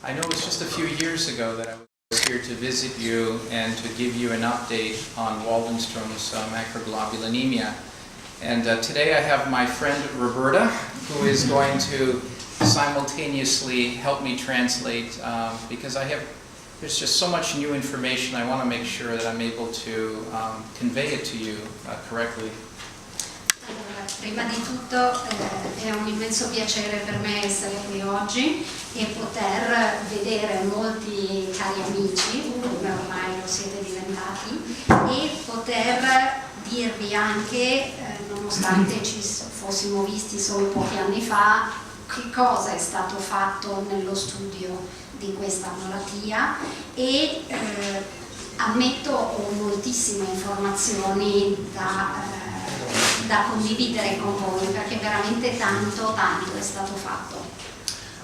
I know it was just a few years ago that I was here to visit you and to give you an update on Waldenstrom's macroglobulinemia. And today I have my friend Roberta, who is going to simultaneously help me translate because there's just so much new information. I want to make sure that I'm able to convey it to you correctly. Allora, prima di tutto è un immenso piacere per me essere qui oggi e poter vedere molti cari amici, come ormai lo siete diventati, e poter dirvi anche, nonostante ci fossimo visti solo pochi anni fa, che cosa è stato fatto nello studio di questa malattia e ammetto ho moltissime informazioni da condividere con voi perché veramente tanto è stato fatto.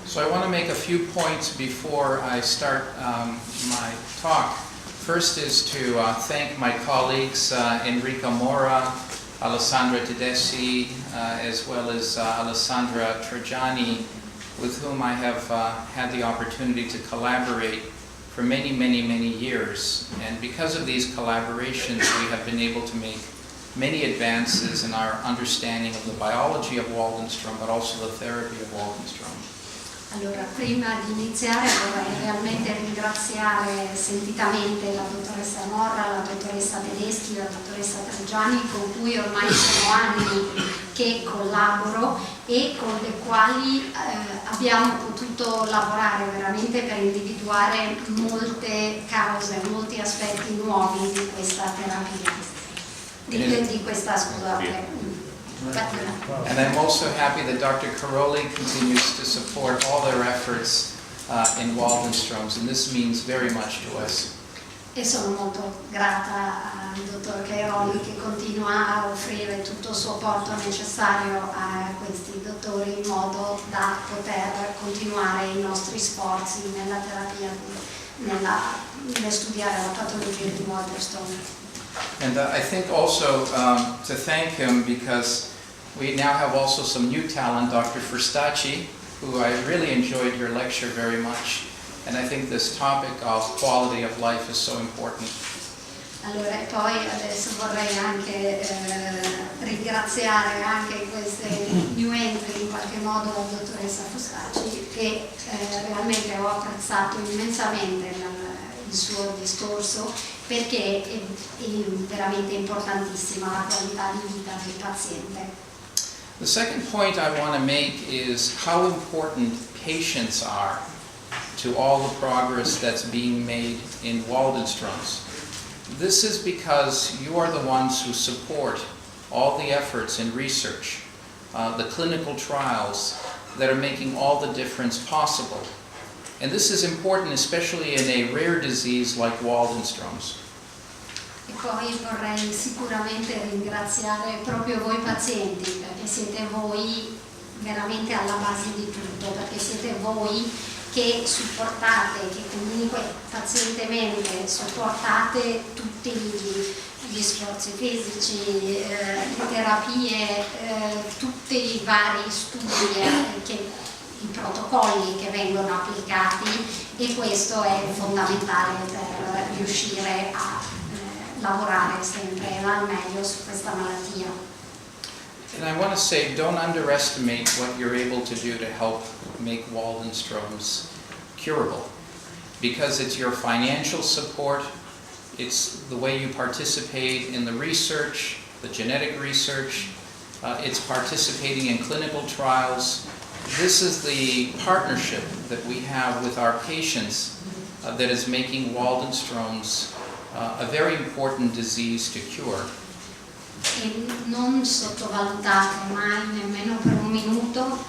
So I want to make a few points before I start my talk. First is to thank my colleagues Enrica Mora, Alessandra Tedeschi, as well as Alessandra Trajani, with whom I have had the opportunity to collaborate for many years. And because of these collaborations, we have been able to make many advances in our understanding of the biology of Waldenstrom, but also the therapy of Waldenstrom. Allora, prima di iniziare vorrei realmente ringraziare sentitamente la dottoressa Morra, la dottoressa Tedeschi, la dottoressa Trajani, con cui ormai sono anni che collaboro e con le quali abbiamo potuto lavorare veramente per individuare molte cause, molti aspetti nuovi di questa terapia, di questa, scusate. And I'm also happy that Dr. Caroli continues to support all their efforts in Waldenstrom's, and this means very much to us. E sono molto grata al dottor Caroli che continua a offrire tutto il supporto necessario a questi dottori in modo da poter continuare i nostri sforzi nella terapia, nel studiare la patologia di Waldenstrom. And I think also to thank him because we now have also some new talent, Dr. Frustacci, who I really enjoyed your lecture very much. And I think this topic of quality of life is so important. Allora, e poi adesso vorrei anche ringraziare anche queste new entry, in qualche modo la dottoressa Frustacci, che realmente ho apprezzato immensamente il suo discorso perché è veramente importantissima la qualità di vita del paziente. The second point I want to make is how important patients are to all the progress that's being made in Waldenstrom's. This is because you are the ones who support all the efforts in research, the clinical trials that are making all the difference possible. And this is important especially in a rare disease like Waldenstrom's. E poi vorrei sicuramente ringraziare proprio voi pazienti, perché siete voi veramente alla base di tutto, perché siete voi che supportate, che comunque pazientemente supportate tutti gli sforzi fisici, le terapie, tutti i vari studi, i protocolli che vengono applicati e questo è fondamentale per riuscire a lavorare sempre al meglio su questa malattia. And I want to say, don't underestimate what you're able to do to help make Waldenstrom's curable, because it's your financial support, it's the way you participate in the research, the genetic research, it's participating in clinical trials. This is the partnership that we have with our patients that is making Waldenstrom's a very important disease to cure. E non sottovalutate mai, nemmeno per un minuto,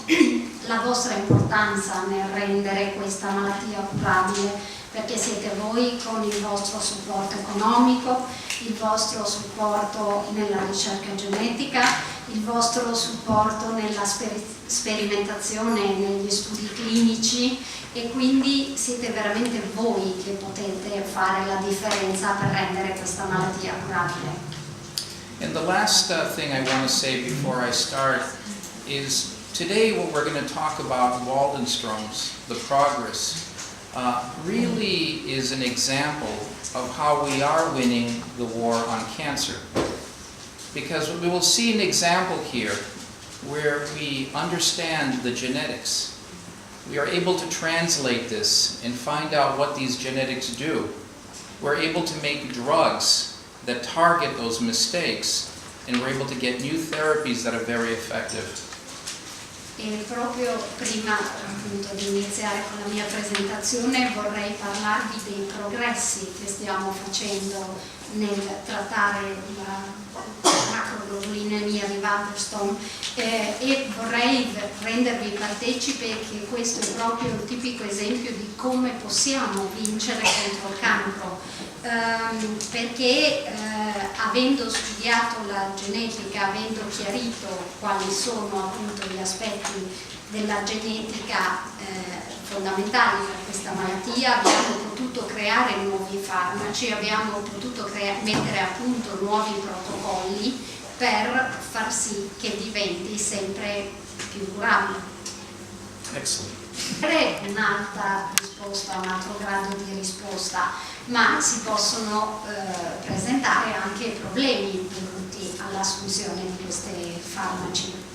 la vostra importanza nel rendere questa malattia curabile, perché siete voi con il vostro supporto economico, il vostro supporto nella ricerca genetica, il vostro supporto nella sperimentazione, negli studi clinici e quindi siete veramente voi che potete fare la differenza per rendere questa malattia curabile. And the last thing I want to say before I start is today what we're going to talk about Waldenstrom's, the progress. really is an example of how we are winning the war on cancer. Because we will see an example here where we understand the genetics. We are able to translate this and find out what these genetics do. We're able to make drugs that target those mistakes, and we're able to get new therapies that are very effective. E proprio prima appunto di iniziare con la mia presentazione vorrei parlarvi dei progressi che stiamo facendo nel trattare la macroglobulinemia di Waldenström e vorrei rendervi partecipe che questo è proprio un tipico esempio di come possiamo vincere contro il cancro, perché avendo studiato la genetica, avendo chiarito quali sono appunto gli aspetti della genetica fondamentali per questa malattia, abbiamo potuto creare nuovi farmaci, abbiamo potuto mettere a punto nuovi protocolli per far sì che diventi sempre più curabile. Excellent. È un'alta risposta, un altro grado di risposta, ma si possono presentare anche problemi dovuti all'assunzione di questi farmaci.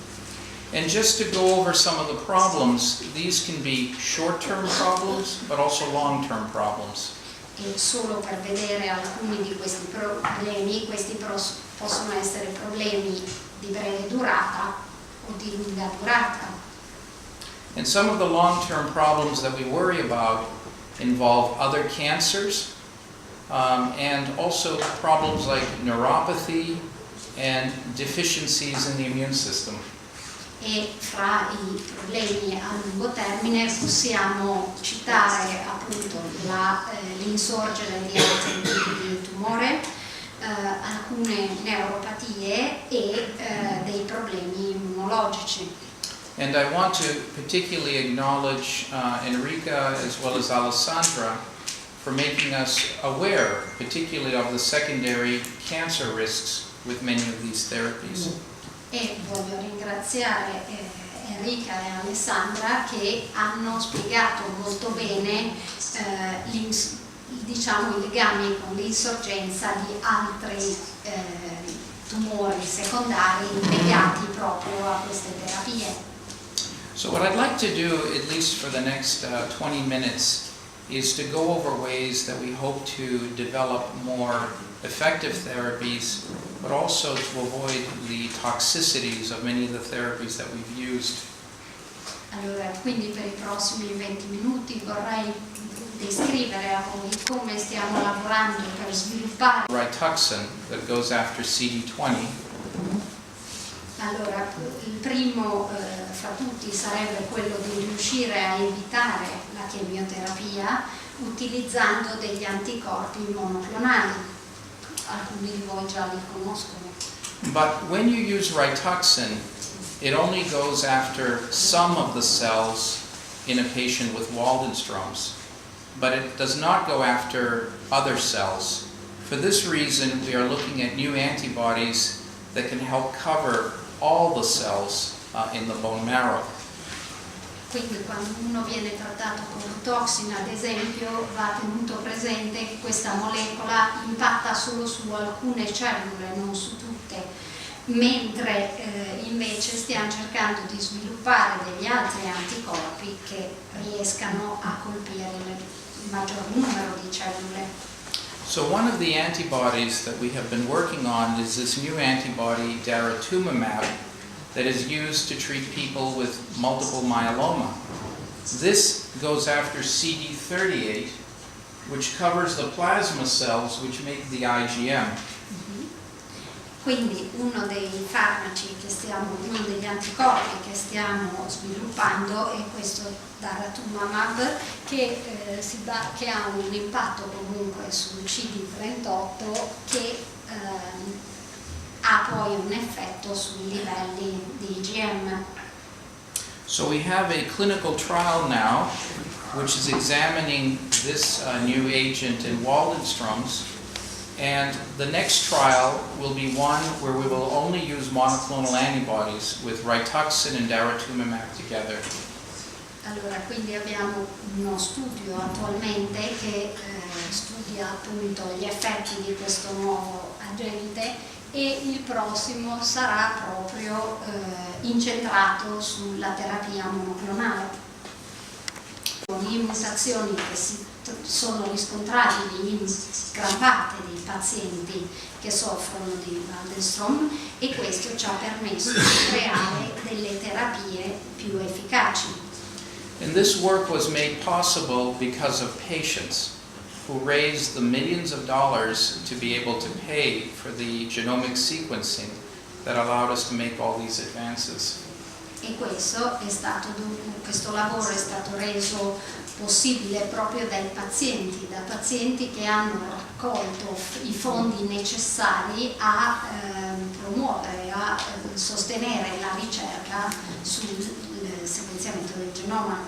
And just to go over some of the problems, these can be short-term problems, but also long-term problems. E solo per vedere alcuni di questi problemi, possono essere problemi di breve durata o di lunga durata. And some of the long-term problems that we worry about involve other cancers, and also problems like neuropathy and deficiencies in the immune system. E fra i problemi a lungo termine possiamo citare appunto l'insorgere di altri tipi di tumore, alcune neuropatie e dei problemi immunologici. And I want to particularly acknowledge Enrica as well as Alessandra for making us aware, particularly of the secondary cancer risks with many of these therapies. E voglio ringraziare Enrica e Alessandra che hanno spiegato molto bene diciamo, i legami con l'insorgenza di altri tumori secondari legati proprio a queste terapie. So what I'd like to do, at least for the next 20 minutes, is to go over ways that we hope to develop more effective therapies, but also to avoid the toxicities of many of the therapies that we've used. Allora, quindi per i prossimi 20 minuti vorrei descrivere a voi come stiamo lavorando per sviluppare. Rituxan that goes after CD20. Allora, il primo fra tutti sarebbe quello di riuscire a evitare la chemioterapia utilizzando degli anticorpi monoclonali. Alcuni di voi già li conoscono. But when you use Rituxan, it only goes after some of the cells in a patient with Waldenstroms, but it does not go after other cells. For this reason, we are looking at new antibodies that can help cover all the cells in the bone marrow. Quindi quando uno viene trattato con Rituxan, ad esempio, va tenuto presente che questa molecola impatta solo su alcune cellule, non su tutte, mentre invece stiamo cercando di sviluppare degli altri anticorpi che riescano a colpire il maggior numero di cellule. So one of the antibodies that we have been working on is this new antibody, daratumumab, that is used to treat people with multiple myeloma. This goes after CD38, which covers the plasma cells which make the IgM. Quindi uno dei farmaci uno degli anticorpi che stiamo sviluppando è questo daratumumab che ha un impatto comunque sul CD38 che ha poi un effetto sui livelli di IgM. So we have a clinical trial now which is examining this new agent in Waldenstroms, and the next trial will be one where we will only use monoclonal antibodies with Rituxan and daratumumab together. Allora, quindi abbiamo uno studio attualmente che studia appunto gli effetti di questo nuovo agente e il prossimo sarà proprio incentrato sulla terapia monoclonale. Le mutazioni che sono riscontrabili in gran parte dei pazienti che soffrono di Waldenstrom e questo ci ha permesso di creare delle terapie più efficaci. And this work was made possible because of patients who raised the millions of dollars to be able to pay for the genomic sequencing that allowed us to make all these advances. E questo lavoro è stato reso possibile proprio da pazienti che hanno raccolto i fondi necessari a promuovere, a sostenere la ricerca sul sequenziamento del genoma.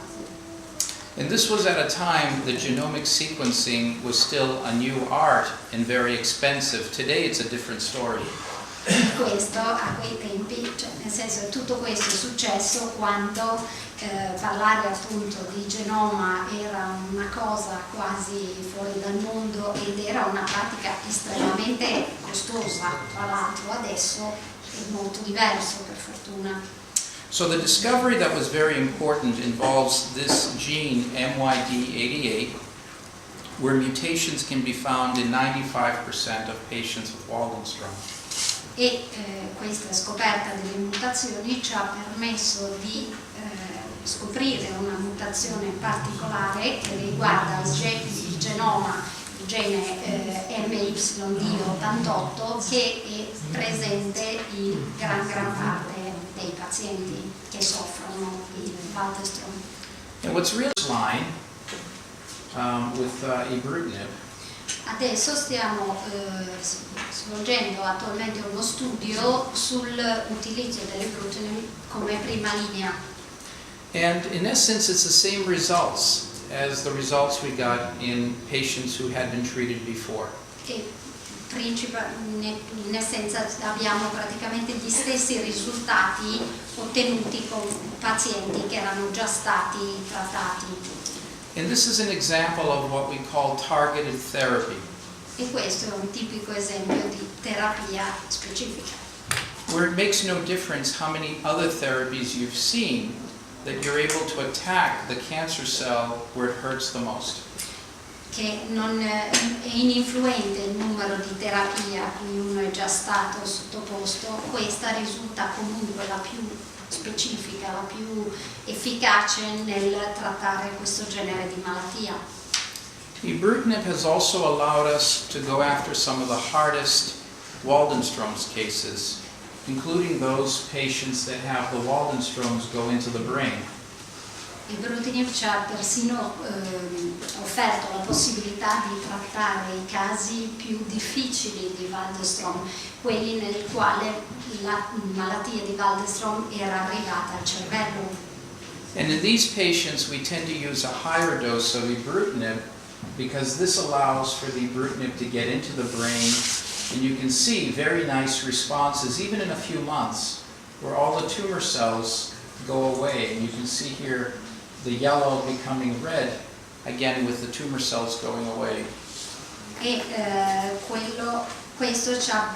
And this was at a time that genomic sequencing was still a new art and very expensive. Today it's a different story. Questo a quei tempi, cioè, nel senso tutto questo è successo quando parlare appunto di genoma era una cosa quasi fuori dal mondo ed era una pratica estremamente costosa, tra l'altro adesso è molto diverso per fortuna. So the discovery that was very important involves this gene MYD88 where mutations can be found in 95% of patients with Waldenstrom. E questa scoperta delle mutazioni ci ha permesso di scoprire una mutazione particolare che riguarda il genoma, il gene MYD88 che è presente in gran parte dei pazienti che soffrono di Waldenstrom. And what's real line with ibrutinib. Adesso stiamo svolgendo attualmente uno studio sull'utilizzo dell'ibrutinib come prima linea. And in essence it's the same results as the results we got in patients who had been treated before. E in essenza abbiamo praticamente gli stessi risultati ottenuti con pazienti che erano già stati trattati. And this is an example of what we call targeted therapy. E questo è un tipico esempio di terapia specifica. Where it makes no difference how many other therapies you've seen, that you're able to attack the cancer cell where it hurts the most. Che non è ininfluente il numero di terapie a cui uno è già stato sottoposto, questa risulta comunque la più specifica, la più efficace nel trattare questo genere di malattia. Ibrutinib has also allowed us to go after some of the hardest Waldenstrom's cases, including those patients that have the Waldenstroms go into the brain. Ibrutinib ci ha persino offerto la possibilità di trattare i casi più difficili di Waldenstrom, quelli nel quale la malattia di Waldenstrom era arrivata al cervello. And in these patients we tend to use a higher dose of ibrutinib because this allows for the ibrutinib to get into the brain, and you can see very nice responses even in a few months where all the tumor cells go away, and you can see here the yellow becoming red, again with the tumor cells going away. E questo ci ha,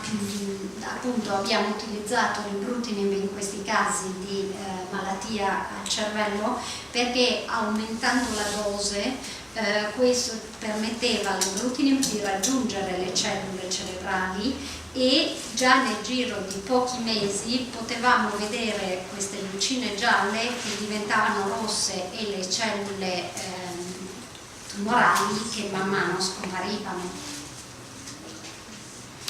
appunto abbiamo utilizzato l'ibrutinib in questi casi di malattia al cervello perché aumentando la dose questo permetteva all'ibrutinib di raggiungere le cellule cerebrali e già nel giro di pochi mesi potevamo vedere queste lucine gialle che diventavano rosse e le cellule tumorali che man mano scomparivano.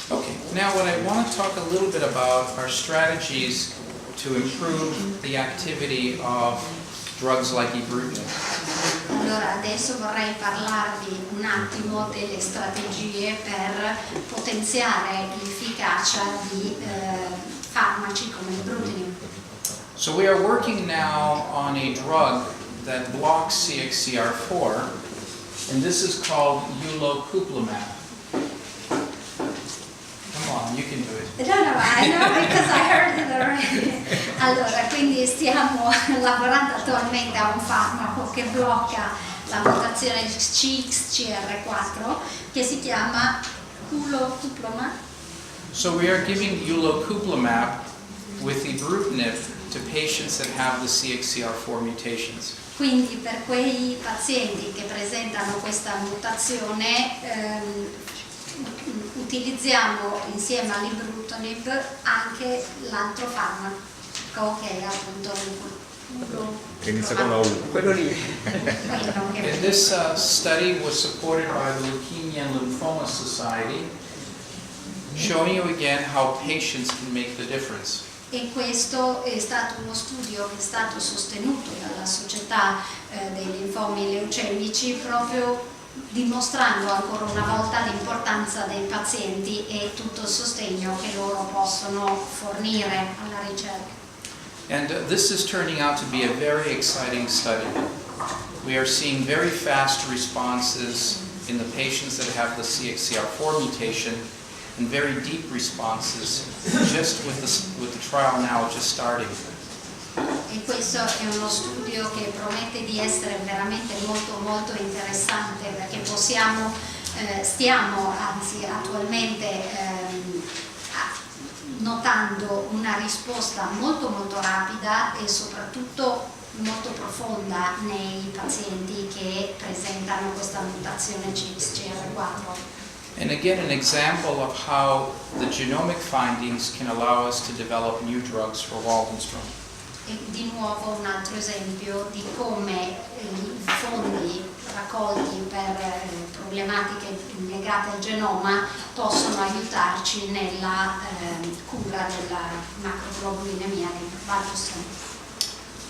Okay, now what I want to talk a little bit about are strategies to improve the activity of drugs like ibrutinib. Allora adesso vorrei parlarvi un attimo delle strategie per potenziare l'efficacia di farmaci come l'ibrutinib. So we are working now on a drug that blocks CXCR4, and this is called ulocuplimab. Come on. on, you can do it. No, I know because I heard it already. Allora, quindi stiamo lavorando attualmente a un farmaco che blocca la mutazione CXCR4 che si chiama culocuplomab. So we are giving ulocuplomab with ibrutinib to patients that have the CXCR4 mutations. Quindi per quei pazienti che presentano questa mutazione utilizziamo insieme all'ibrutinib anche l'altro farmaco che è appunto Che inizia con la U. Quello lì. And this study was supported by the Leukemia and Lymphoma Society, showing you again how patients can make the difference. E questo è stato uno studio che è stato sostenuto dalla Società dei linfomi leucemici, proprio dimostrando ancora una volta l'importanza dei pazienti e tutto il sostegno che loro possono fornire alla ricerca. And this is turning out to be a very exciting study. We are seeing very fast responses in the patients that have the CXCR4 mutation, and very deep responses just with the trial now just starting. E questo è uno studio che promette di essere veramente molto interessante, perché stiamo anzi attualmente notando una risposta molto rapida e soprattutto molto profonda nei pazienti che presentano questa mutazione CXCR4. And again, an example of how the genomic findings can allow us to develop new drugs for Waldenstrom. E di nuovo un altro esempio di come i fondi raccolti per problematiche legate al genoma possono aiutarci nella cura della macroglobulinemia di Waldenström.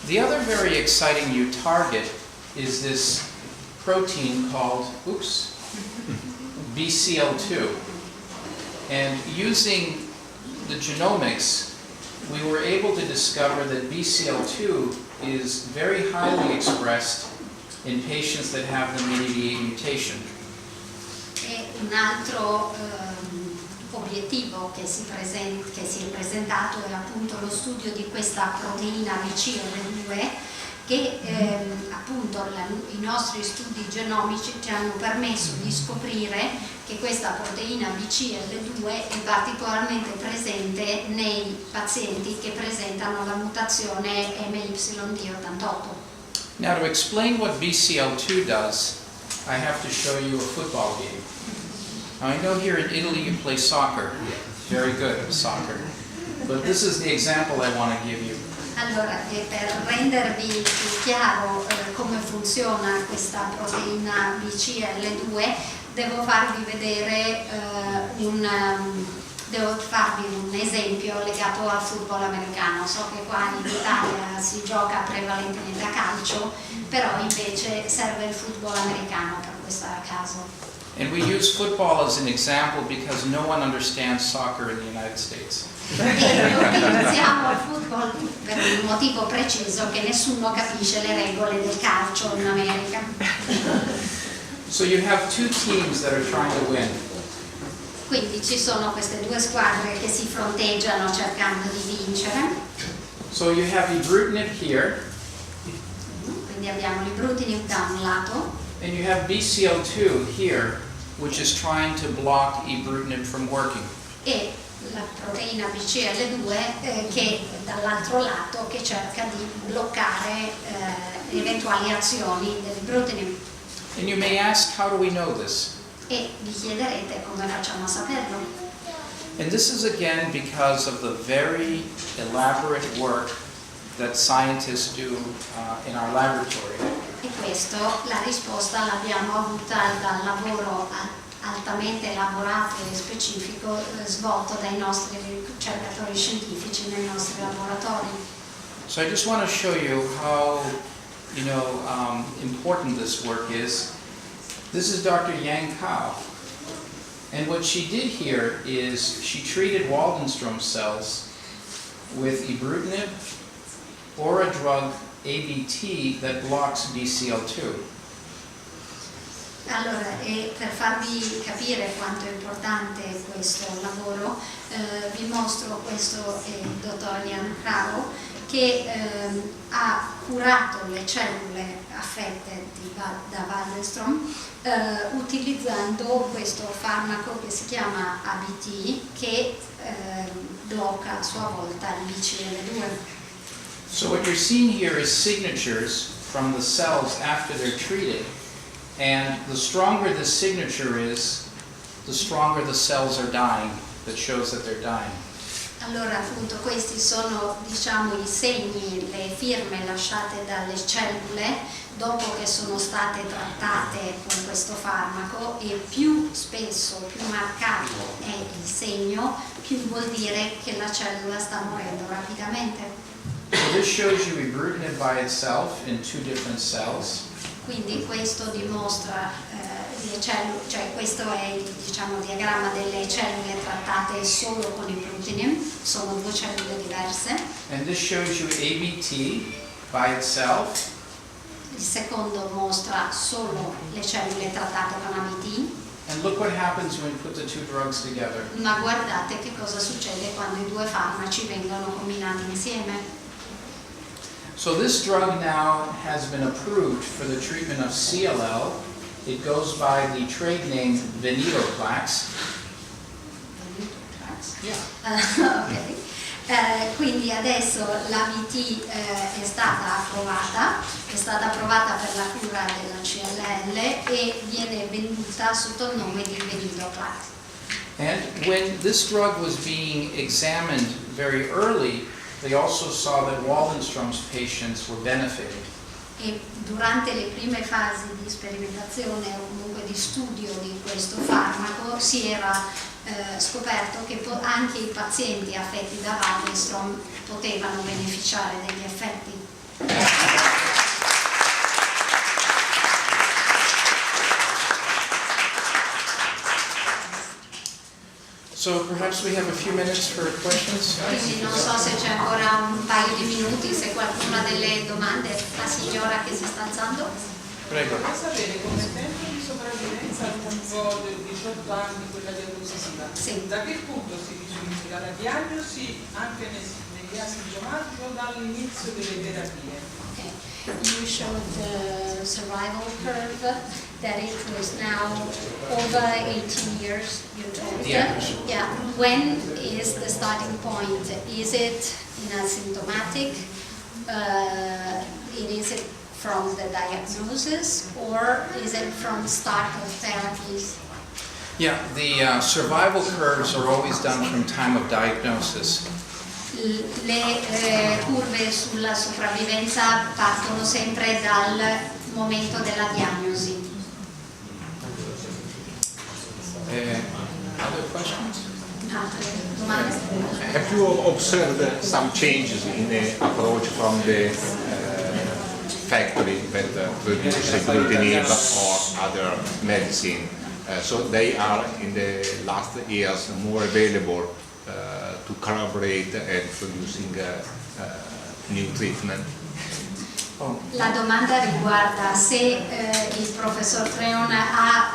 The other very exciting new target is this protein called, BCL2. And using the genomics, we were able to discover that BCL2 is very highly expressed in patients that have the MALATTIE mutation. E un altro obiettivo che si è presentato è appunto lo studio di questa proteina BCL2 che appunto i nostri studi genomici ci hanno permesso di scoprire che questa proteina BCL2 è particolarmente presente nei pazienti che presentano la mutazione MYD88. Now, to explain what BCL2 does, I have to show you a football game. Now, I know here in Italy you play soccer, very good at soccer, but this is the example I want to give you. Allora, per rendervi più chiaro come funziona questa proteina BCL2, devo farvi vedere devo farvi un esempio legato al football americano. So che qua in Italia si gioca prevalentemente a calcio, però invece serve il football americano per questo caso. And we use football as an example because no one understands soccer in the United States. E utilizziamo il football per un motivo preciso, che nessuno capisce le regole del calcio in America. So you have two teams that are trying to win. Quindi ci sono queste due squadre che si fronteggiano cercando di vincere. So you have ibrutinib here, Quindi abbiamo l'ibrutinib da un lato and you have BCL2 here, which is trying to block ibrutinib from working. e la proteina BCL2 che dall'altro lato che cerca di bloccare eventuali azioni dell'ibrutinib. And you may ask, how do we know this? E vi chiederete come facciamo a saperlo. And this is again because of the very elaborate work that scientists do in our laboratory. E questo, la risposta l'abbiamo avuta dal lavoro altamente elaborato e specifico svolto dai nostri ricercatori scientifici nei nostri laboratori. So I just want to show you how, important this work is. This is Dr. Yang Kao, and what she did here is she treated Waldenstrom cells with ibrutinib or a drug ABT that blocks BCL2. Allora, e per farvi capire quanto è importante questo lavoro, vi mostro questo dottor Jan Krauw che ha curato le cellule affette da Waldenstrom utilizzando questo farmaco che si chiama ABT che blocca a sua volta il BCL2. So what you're seeing here is signatures from the cells after they're treated. And the stronger the signature is, the stronger the cells are dying. That shows that they're dying. Allora appunto questi sono diciamo i segni, le firme lasciate dalle cellule dopo che sono state trattate con questo farmaco e più spesso, più marcato è il segno, più vuol dire che la cellula sta morendo rapidamente. So this shows you ibrutinib by itself in 2 different cells. Quindi questo dimostra le cellule, cioè questo è il diciamo, diagramma delle cellule trattate solo con ibrutinib, sono 2 cellule diverse. And this shows you ABT by itself. Il secondo mostra solo le cellule trattate con ABT. And look what happens when we put the 2 drugs together. Ma guardate che cosa succede quando i 2 farmaci vengono combinati insieme. So this drug now has been approved for the treatment of CLL. It goes by the trade name venetoclax. Yeah. Okay. Quindi adesso l'ABT è stata approvata per la cura della CLL e viene venduta sotto il nome di venetoclax. And when this drug was being examined very early, they also saw that Waldenstrom's patients were benefiting. E durante le prime fasi di sperimentazione o comunque di studio di questo farmaco si era scoperto che anche i pazienti affetti da Waldenstrom potevano beneficiare degli effetti. So perhaps we have a few minutes for questions. Quindi non so se c'è ancora un paio di minuti, se qualcuna delle domande, la signora che si sta alzando. Prego. Vorrei sapere come tempo di sopravvivenza lungo dei 18 anni quella diagnostica. Sì. Da che punto si risulta dalla diagnosi anche negli asintomatici o dall'inizio delle terapie? Okay. You showed the survival curve that it was now over 18 years, you told. Yeah. Yeah. When is the starting point? Is it in asymptomatic? Is it from the diagnosis or is it from start of therapies? Yeah, the survival curves are always done from time of diagnosis. Le curve sulla sopravvivenza partono sempre dal momento della diagnosi. Other questions? Altre domande? Have you observed some changes in the approach from the factory that produces ibrutinib or other medicine? So they are in the last years more available to collaborate and producing new treatment. La domanda riguarda se il professor Treon ha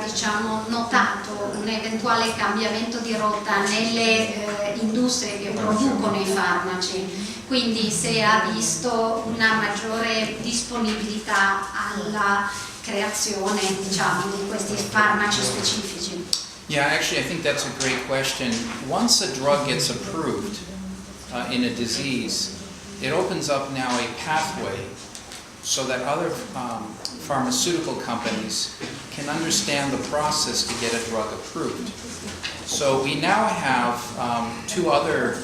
diciamo, notato un eventuale cambiamento di rotta nelle industrie che producono i farmaci, quindi se ha visto una maggiore disponibilità alla creazione diciamo, di questi farmaci specifici. Yeah, actually I think that's a great question. Once a drug gets approved in a disease, it opens up now a pathway so that other pharmaceutical companies can understand the process to get a drug approved. So we now have 2 other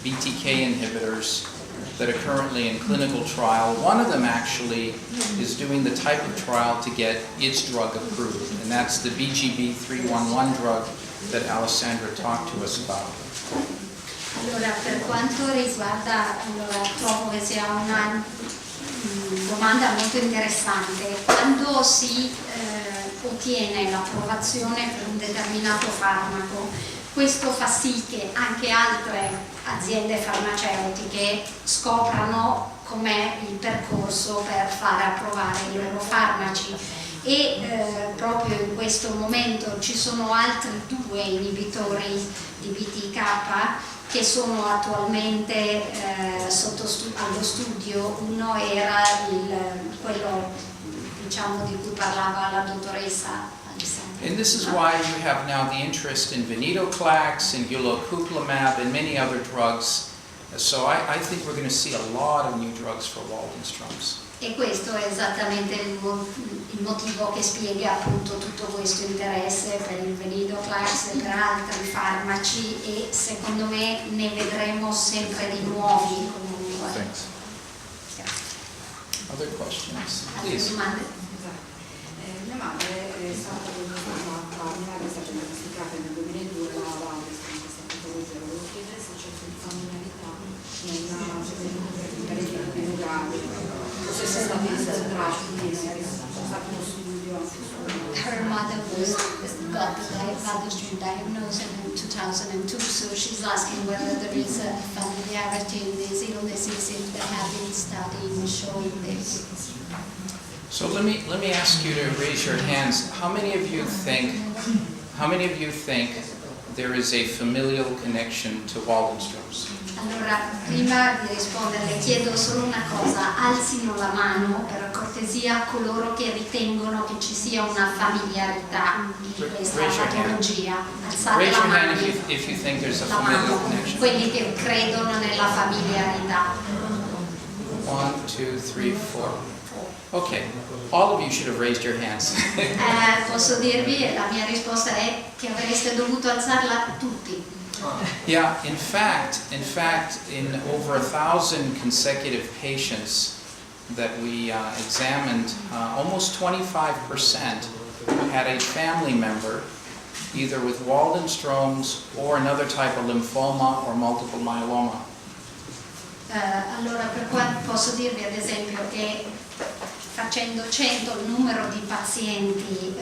BTK inhibitors that are currently in clinical trial. One of them actually is doing the type of trial to get its drug approved, and that's the BGB311 drug that Alessandra talked to us about. Allora, per quanto riguarda, trovo che sia una domanda molto interessante. Quando si ottiene l'approvazione per un determinato farmaco, questo fa sì che anche altre aziende farmaceutiche scoprano com'è il percorso per far approvare i loro farmaci e proprio in questo momento ci sono altri 2 inibitori di BTK che sono attualmente allo studio. Uno era quello, diciamo, di cui parlava la dottoressa. And this is why you have now the interest in venetoclax and gulucuplamab and many other drugs. So I think we're going to see a lot of new drugs for Waldenstroms. E questo è esattamente il motivo che spiega appunto tutto questo interesse per il venetoclax e per altri farmaci, e secondo me ne vedremo sempre di nuovi comunque. Thanks. Other questions? Altre Please. domande? Mia madre è stata diagnosticata nel 2002 la Waldenstrom, questa patologia. Volevo chiedere se c'è familiarità nella più grave, se sia stato uno studio anche su. Her mother got the Waldenstrom diagnosis in 2002, so she's asking whether there is a familiarity in these illnesses, if there have been studies showing this. So let me ask you to raise your hands. How many of you think there is a familial connection to Waldenstroms? Allora, prima di rispondere chiedo solo una cosa: alzino la mano per cortesia coloro che ritengono che ci sia una familiarità in questa patologia. Alzate Raise la your mano, hand if you think there's a la familial mano, connection. quelli che credono nella familiarità. 1, 2, 3, 4. Okay, all of you should have raised your hands. Posso dirvi, e la mia risposta è che avreste dovuto alzarla tutti. Yeah, in fact, in over 1,000 consecutive patients that we examined, almost 25% had a family member either with Waldenstroms or another type of lymphoma or multiple myeloma. Allora, posso dirvi ad esempio che facendo 100 il numero di pazienti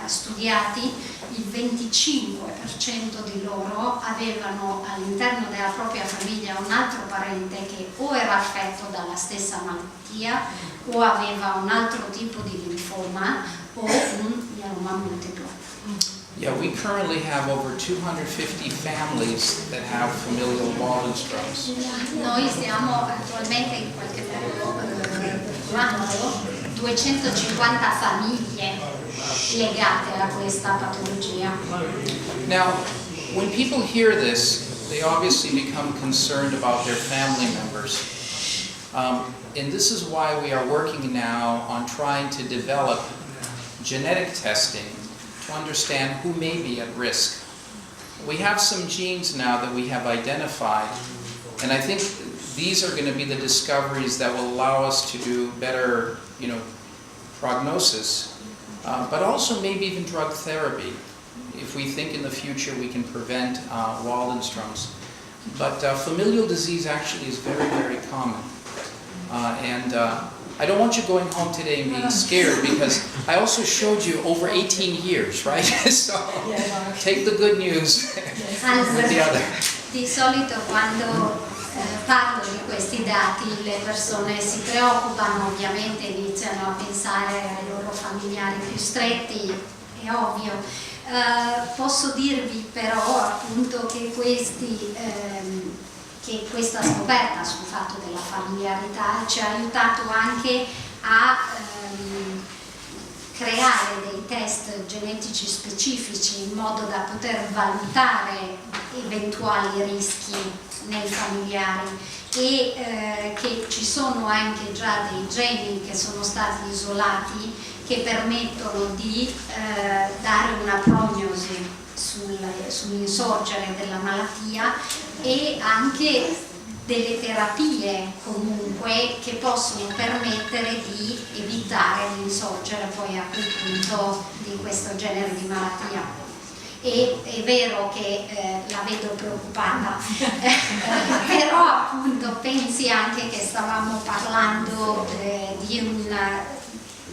studiati, il 25% di loro avevano all'interno della propria famiglia un altro parente che o era affetto dalla stessa malattia o aveva un altro tipo di linfoma o un mieloma multiplo. Yeah, we currently have over 250 families that have familial Waldenstroms. Noi stiamo attualmente in qualche modo curando 250 famiglie legate a questa patologia. Now, when people hear this, they obviously become concerned about their family members. And this is why we are working now on trying to develop genetic testing to understand who may be at risk. We have some genes now that we have identified, and I think these are going to be the discoveries that will allow us to do better, prognosis, but also maybe even drug therapy, if we think in the future we can prevent Waldenstroms. But familial disease actually is very, very common. And I don't want you going home today and being scared, because I also showed you over 18 years, right? So take the good news with the other. Di solito quando parlo di questi dati le persone si preoccupano, ovviamente iniziano a pensare ai loro familiari più stretti, è ovvio. Posso dirvi però appunto che questa scoperta sul fatto della familiarità ci ha aiutato anche a creare dei test genetici specifici in modo da poter valutare eventuali rischi nei familiari, e che ci sono anche già dei geni che sono stati isolati che permettono di dare una prognosi sull'insorgere della malattia, e anche delle terapie comunque che possono permettere di evitare l'insorgere poi a quel punto di questo genere di malattia. E è vero che la vedo preoccupata, però appunto pensi anche che stavamo parlando di una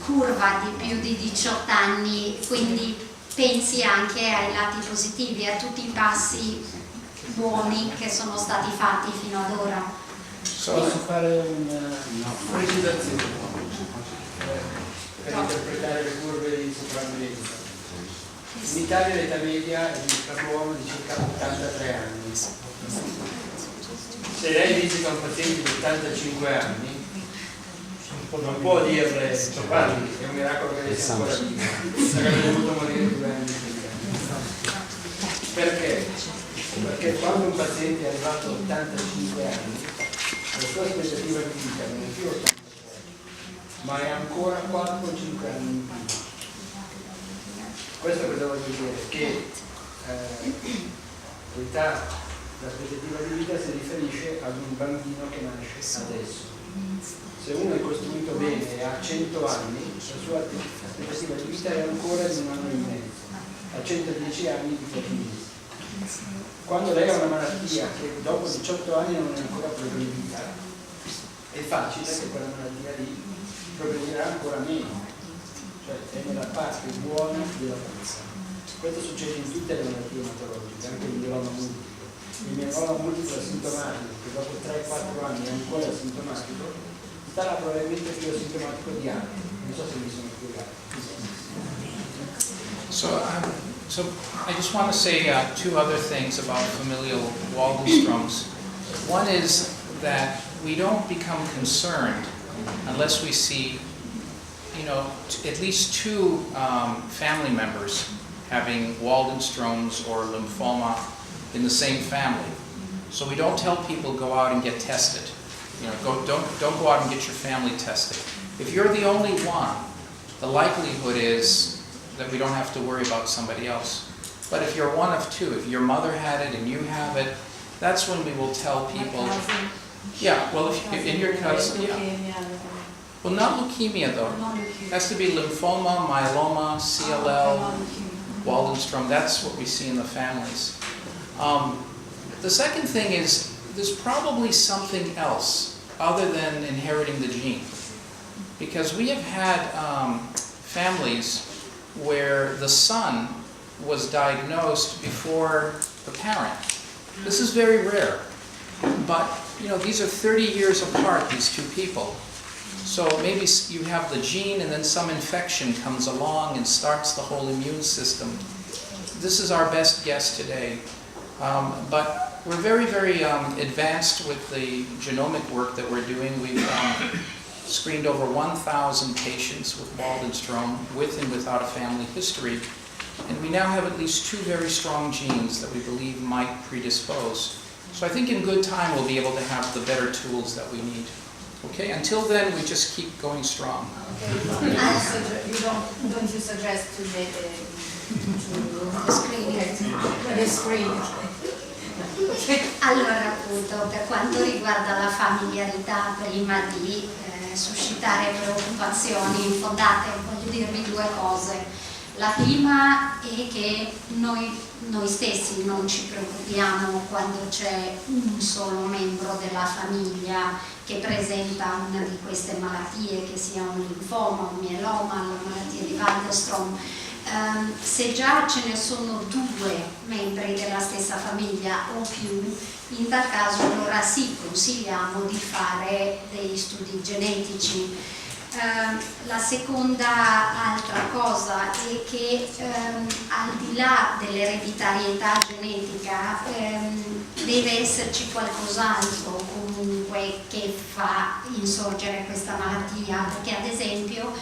curva di più di 18 anni, quindi pensi anche ai lati positivi, a tutti i passi buoni che sono stati fatti fino ad ora. Posso fare una precisazione per interpretare le curve di sopravvivenza. In Italia l'età media per l'uomo è di circa 83 anni. Se lei visita un paziente di 85 anni, non può dirle, guardi, è un miracolo che lei sia ancora vivo, sarebbe dovuto morire 2 anni prima. Perché? Perché quando un paziente è arrivato a 85 anni, la sua aspettativa di vita non è più 83, ma è ancora 4 o 5 anni in più. Questo cosa voglio dire? Che l'aspettativa di vita si riferisce ad un bambino che nasce adesso. Se uno è costruito bene e ha 100 anni, la sua aspettativa di vita è ancora di 1 anno e mezzo, a 110 anni di pochi mesi. Quando lei ha una malattia che dopo 18 anni non è ancora progredita, è facile che quella malattia lì progredirà ancora meno, cioè è nella parte buona della forza. Questo succede in tutte le malattie ematologiche, anche il mieloma multiplo. Il mieloma multiplo asintomatico, che dopo 3-4 anni è ancora asintomatico, sarà probabilmente più asintomatico di altri. Non so se mi sono spiegato. So I just want to say 2 other things about familial Waldenstroms. One is that we don't become concerned unless we see, at least 2 family members having Waldenstroms or lymphoma in the same family. So we don't tell people go out and get tested. Don't go out and get your family tested. If you're the only one, the likelihood is that we don't have to worry about somebody else. But if you're one of 2, if your mother had it and you have it, that's when we will tell people. Yeah, well, if in your cousin, yeah. Well, not leukemia though. It has to be lymphoma, myeloma, CLL, Waldenstrom. That's what we see in the families. The second thing is there's probably something else other than inheriting the gene, because we have had families where the son was diagnosed before the parent. This is very rare, but these are 30 years apart, these 2 people. So maybe you have the gene and then some infection comes along and starts the whole immune system. This is our best guess today. But we're very, very advanced with the genomic work that we're doing. We've screened over 1,000 patients with Waldenstrom, with and without a family history. And we now have at least 2 very strong genes that we believe might predispose. So I think in good time we'll be able to have the better tools that we need. Okay, until then we just keep going strong. Okay. Don't you suggest to make the screening? Allora, appunto, per quanto riguarda la familiarità, prima di suscitare preoccupazioni infondate, voglio dirvi 2 cose. La prima è che noi stessi non ci preoccupiamo quando c'è un solo membro della famiglia che presenta una di queste malattie, che sia un linfoma, un mieloma, la malattia di Waldenstrom. Se già ce ne sono 2 membri della stessa famiglia o più, in tal caso allora sì, consigliamo di fare degli studi genetici. La seconda altra cosa è che al di là dell'ereditarietà genetica deve esserci qualcos'altro comunque che fa insorgere questa malattia, perché ad esempio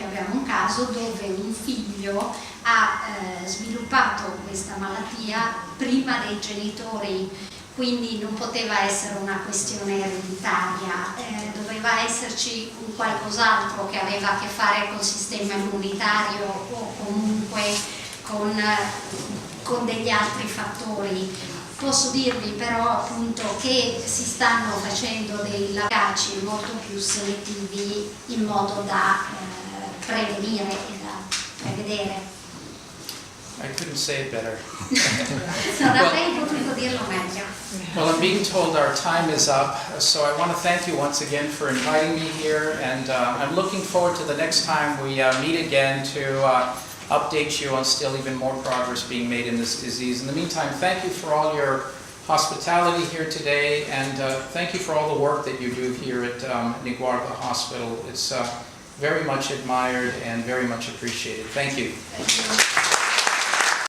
abbiamo un caso dove un figlio ha sviluppato questa malattia prima dei genitori, quindi non poteva essere una questione ereditaria, doveva esserci un qualcos'altro che aveva a che fare col sistema immunitario o comunque con degli altri fattori. Posso dirvi però appunto che si stanno facendo dei lavaggi molto più selettivi in modo da prevenire e da prevedere. I couldn't say it better. Non avrei potuto dirlo meglio. Well, I'm being told our time is up, so I want to thank you once again for inviting me here, and I'm looking forward to the next time we meet again to update you on still even more progress being made in this disease. In the meantime, thank you for all your hospitality here today, and thank you for all the work that you do here at Niguarda Hospital. It's very much admired and very much appreciated. Thank you. Thank you.